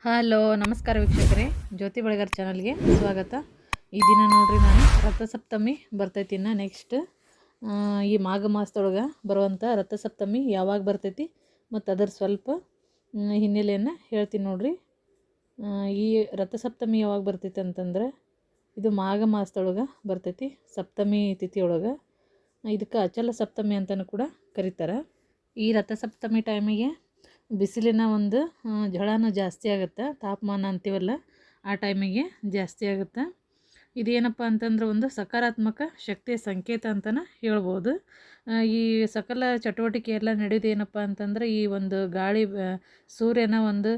Hello ನಮಸ್ಕಾರ ವೀಕ್ಷಕರೇ, ಜ್ಯೋತಿ ಬೆಳಗಾರ್ ಚಾನಲ್ಗೆ ಸ್ವಾಗತ. ಈ ದಿನ ನೋಡ್ರಿ ನಾನು ರಥಸಪ್ತಮಿ ಬರ್ತೈತಿ. ನೆಕ್ಸ್ಟ್ ಈ ಮಾಘ ಮಾಸದೊಳಗೆ ಬರುವಂಥ ರಥಸಪ್ತಮಿ ಯಾವಾಗ ಬರ್ತೈತಿ ಮತ್ತು ಅದರ ಸ್ವಲ್ಪ ಹಿನ್ನೆಲೆಯನ್ನು ಹೇಳ್ತೀನಿ ನೋಡ್ರಿ. ಈ ರಥಸಪ್ತಮಿ ಯಾವಾಗ ಬರ್ತೈತಿ ಅಂತಂದ್ರೆ ಇದು ಮಾಘ ಮಾಸದೊಳಗೆ ಬರ್ತೈತಿ, ಸಪ್ತಮಿ ತಿಥಿಯೊಳಗೆ. ಇದಕ್ಕೆ ಅಚಲ ಸಪ್ತಮಿ ಅಂತಲೂ ಕೂಡ ಕರೀತಾರೆ. ಈ ರಥಸಪ್ತಮಿ ಟೈಮಿಗೆ ಬಿಸಿಲಿನ ಒಂದು ಝಳನೂ ಜಾಸ್ತಿ ಆಗುತ್ತೆ, ತಾಪಮಾನ ಅಂತೀವಲ್ಲ ಆ ಟೈಮಿಗೆ ಜಾಸ್ತಿ ಆಗುತ್ತೆ. ಇದೇನಪ್ಪ ಅಂತಂದ್ರೆ ಒಂದು ಸಕಾರಾತ್ಮಕ ಶಕ್ತಿಯ ಸಂಕೇತ ಅಂತಲೇ ಹೇಳ್ಬೋದು. ಈ ಸಕಲ ಚಟುವಟಿಕೆ ಎಲ್ಲ ನಡೆಯೋದೇನಪ್ಪ ಅಂತಂದ್ರೆ ಈ ಒಂದು ಗಾಳಿ ಸೂರ್ಯನ ಒಂದು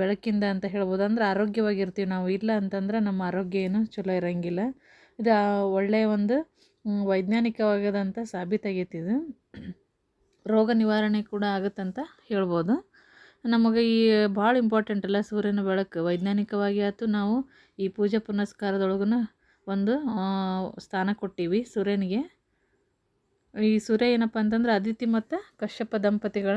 ಬೆಳಕಿಂದ ಅಂತ ಹೇಳ್ಬೋದು. ಅಂದ್ರೆ ಆರೋಗ್ಯವಾಗಿರ್ತೀವಿ ನಾವು. ಇಲ್ಲ ಅಂತಂದ್ರೆ ನಮ್ಮ ಆರೋಗ್ಯ ಏನು ಚಲೋ ಇರೋಂಗಿಲ್ಲ. ಇದು ಒಳ್ಳೆಯ ಒಂದು ವೈಜ್ಞಾನಿಕವಾಗದಂಥ ಸಾಬೀತಾಗೈತಿ. ಇದು ರೋಗ ನಿವಾರಣೆ ಕೂಡ ಆಗುತ್ತಂತ ಹೇಳ್ಬೋದು. ನಮಗೆ ಈ ಭಾಳ ಇಂಪಾರ್ಟೆಂಟ್ ಅಲ್ಲ ಸೂರ್ಯನ ಬೆಳಕು. ವೈಜ್ಞಾನಿಕವಾಗಿ ಆಯ್ತು, ನಾವು ಈ ಪೂಜೆ ಪುನಸ್ಕಾರದೊಳಗೂ ಒಂದು ಸ್ಥಾನ ಕೊಟ್ಟಿವಿ ಸೂರ್ಯನಿಗೆ. ಈ ಸೂರ್ಯ ಏನಪ್ಪ ಅಂತಂದ್ರೆ ಅದಿತಿ ಮತ್ತು ಕಶ್ಯಪ ದಂಪತಿಗಳ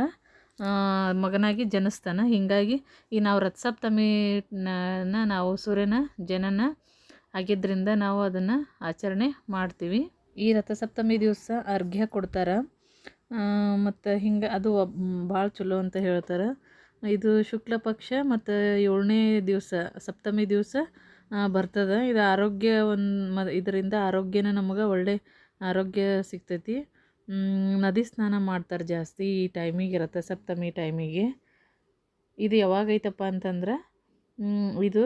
ಮಗನಾಗಿ ಜನಿಸ್ತಾನೆ. ಹೀಗಾಗಿ ಈ ನಾವು ರಥಸಪ್ತಮಿನ ನಾವು ಸೂರ್ಯನ ಜನನ ಆಗಿದ್ದರಿಂದ ನಾವು ಅದನ್ನು ಆಚರಣೆ ಮಾಡ್ತೀವಿ. ಈ ರಥಸಪ್ತಮಿ ದಿವಸ ಅರ್ಘ್ಯ ಕೊಡ್ತಾರೆ ಮತ್ತು ಹಿಂಗೆ ಅದು ಭಾಳ ಚಲೋ ಅಂತ ಹೇಳ್ತಾರೆ. ಇದು ಶುಕ್ಲ ಪಕ್ಷ ಮತ್ತು 7ನೇ ದಿವಸ ಸಪ್ತಮಿ ದಿವಸ ಬರ್ತದೆ. ಇದು ಆರೋಗ್ಯ ಇದರಿಂದ ಆರೋಗ್ಯನ ನಮಗೆ ಒಳ್ಳೆ ಆರೋಗ್ಯ ಸಿಗ್ತೈತಿ. ನದಿ ಸ್ನಾನ ಮಾಡ್ತಾರೆ ಜಾಸ್ತಿ ಈ ಟೈಮಿಗೆ, ರಥಸಪ್ತಮಿ ಟೈಮಿಗೆ. ಇದು ಯಾವಾಗೈತಪ್ಪ ಅಂತಂದ್ರೆ ಇದು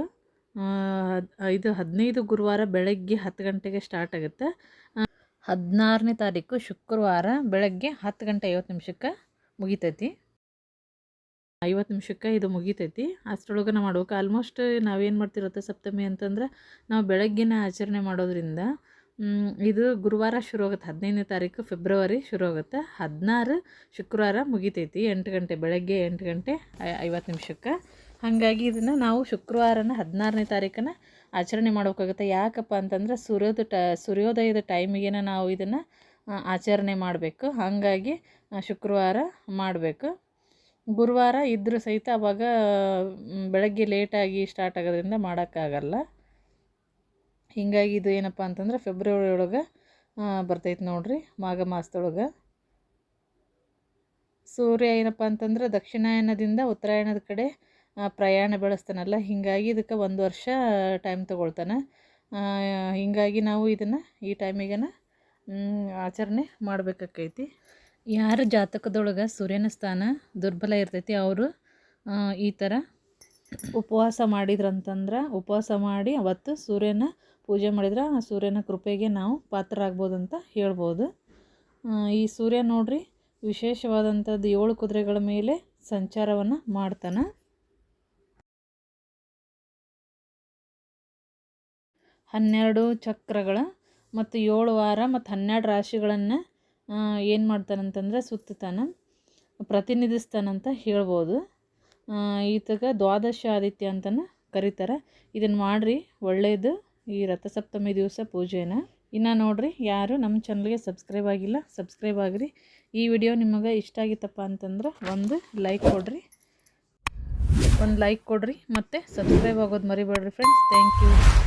15 ಗುರುವಾರ ಬೆಳಗ್ಗೆ 10 ಗಂಟೆಗೆ ಸ್ಟಾರ್ಟ್ ಆಗುತ್ತೆ. 16ನೇ ತಾರೀಕು ಶುಕ್ರವಾರ ಬೆಳಗ್ಗೆ 10 ಗಂಟೆ 50 ನಿಮಿಷಕ್ಕೆ ಮುಗಿತೈತಿ. 50 ನಿಮಿಷಕ್ಕೆ ಇದು ಮುಗಿತೈತಿ. ಅಷ್ಟರೊಳಗೆ ನಾವು ಮಾಡ್ಬೇಕು. ಆಲ್ಮೋಸ್ಟ್ ನಾವೇನು ಮಾಡ್ತೀವಿ ರಥಸಪ್ತಮಿ ಅಂತಂದ್ರೆ ನಾವು ಬೆಳಗ್ಗೆನೇ ಆಚರಣೆ ಮಾಡೋದ್ರಿಂದ ಇದು ಗುರುವಾರ ಶುರು ಆಗುತ್ತೆ. 15ನೇ ತಾರೀಕು ಫೆಬ್ರವರಿ ಶುರು ಆಗುತ್ತೆ. 16 ಶುಕ್ರವಾರ ಮುಗಿತೈತಿ 8 ಗಂಟೆ ಬೆಳಗ್ಗೆ 8 ಗಂಟೆ 50 ನಿಮಿಷಕ್ಕೆ. ಹಾಗಾಗಿ ಇದನ್ನು ನಾವು ಶುಕ್ರವಾರನ 16ನೇ ತಾರೀಕನ್ನು ಆಚರಣೆ ಮಾಡಬೇಕಾಗುತ್ತೆ. ಯಾಕಪ್ಪ ಅಂತಂದ್ರೆ ಸೂರ್ಯೋದಯದ ಟೈಮಿಗೆ ನಾವು ಇದನ್ನು ಆಚರಣೆ ಮಾಡಬೇಕು. ಹಾಗಾಗಿ ಶುಕ್ರವಾರ ಮಾಡಬೇಕು. ಗುರುವಾರ ಇದ್ದರೂ ಸಹಿತ ಅವಾಗ ಬೆಳಗ್ಗೆ ಲೇಟಾಗಿ ಸ್ಟಾರ್ಟ್ ಆಗೋದ್ರಿಂದ ಮಾಡೋಕ್ಕಾಗಲ್ಲ. ಹೀಗಾಗಿ ಇದು ಏನಪ್ಪ ಅಂತಂದ್ರೆ ಫೆಬ್ರವರಿ ಒಳಗೆ ಬರ್ತೈತೆ ನೋಡ್ರಿ, ಮಾಘ ಮಾಸದೊಳಗೆ. ಸೂರ್ಯ ಏನಪ್ಪ ಅಂತಂದ್ರೆ ದಕ್ಷಿಣಾಯನದಿಂದ ಉತ್ತರಾಯಣದ ಕಡೆ ಪ್ರಯಾಣ ಬೆಳೆಸ್ತಾನಲ್ಲ, ಹೀಗಾಗಿ ಇದಕ್ಕೆ 1 ವರ್ಷ ಟೈಮ್ ತೊಗೊಳ್ತಾನೆ. ಹೀಗಾಗಿ ನಾವು ಇದನ್ನು ಈ ಟೈಮಿಗೆ ಆಚರಣೆ ಮಾಡಬೇಕಾಕೈತಿ. ಯಾರ ಜಾತಕದೊಳಗೆ ಸೂರ್ಯನ ಸ್ಥಾನ ದುರ್ಬಲ ಇರ್ತೈತಿ ಅವರು ಈ ಥರ ಉಪವಾಸ ಮಾಡಿದ್ರಂತಂದ್ರೆ, ಉಪವಾಸ ಮಾಡಿ ಅವತ್ತು ಸೂರ್ಯನ ಪೂಜೆ ಮಾಡಿದ್ರೆ ಆ ಸೂರ್ಯನ ಕೃಪೆಗೆ ನಾವು ಪಾತ್ರರಾಗ್ಬೋದು ಅಂತ ಹೇಳ್ಬೋದು. ಈ ಸೂರ್ಯ ನೋಡ್ರಿ ವಿಶೇಷವಾದಂಥದ್ದು 7 ಕುದುರೆಗಳ ಮೇಲೆ ಸಂಚಾರವನ್ನು ಮಾಡ್ತಾನೆ. 12 ಚಕ್ರಗಳ ಮತ್ತು 7 ವಾರ ಮತ್ತು 12 ರಾಶಿಗಳನ್ನು ಏನು ಮಾಡ್ತಾನಂತಂದ್ರೆ ಸುತ್ತಾನೆ, ಪ್ರತಿನಿಧಿಸ್ತಾನಂತ ಹೇಳ್ಬೋದು. ಈತಗೆ ದ್ವಾದಶ ಆದಿತ್ಯ ಅಂತಲೂ ಕರೀತಾರೆ. ಇದನ್ನು ಮಾಡಿರಿ, ಒಳ್ಳೆಯದು ಈ ರಥಸಪ್ತಮಿ ದಿವಸ ಪೂಜೆನ. ಇನ್ನು ನೋಡಿರಿ, ಯಾರು ನಮ್ಮ ಚಾನಲ್ಗೆ ಸಬ್ಸ್ಕ್ರೈಬ್ ಆಗಿಲ್ಲ ಸಬ್ಸ್ಕ್ರೈಬ್ ಆಗಿರಿ. ಈ ವಿಡಿಯೋ ನಿಮಗೆ ಇಷ್ಟ ಆಗಿತ್ತಪ್ಪ ಅಂತಂದ್ರೆ ಒಂದು ಲೈಕ್ ಕೊಡಿರಿ ಮತ್ತು ಸಬ್ಸ್ಕ್ರೈಬ್ ಆಗೋದು ಮರಿಬೇಡ್ರಿ ಫ್ರೆಂಡ್ಸ್. Thank you.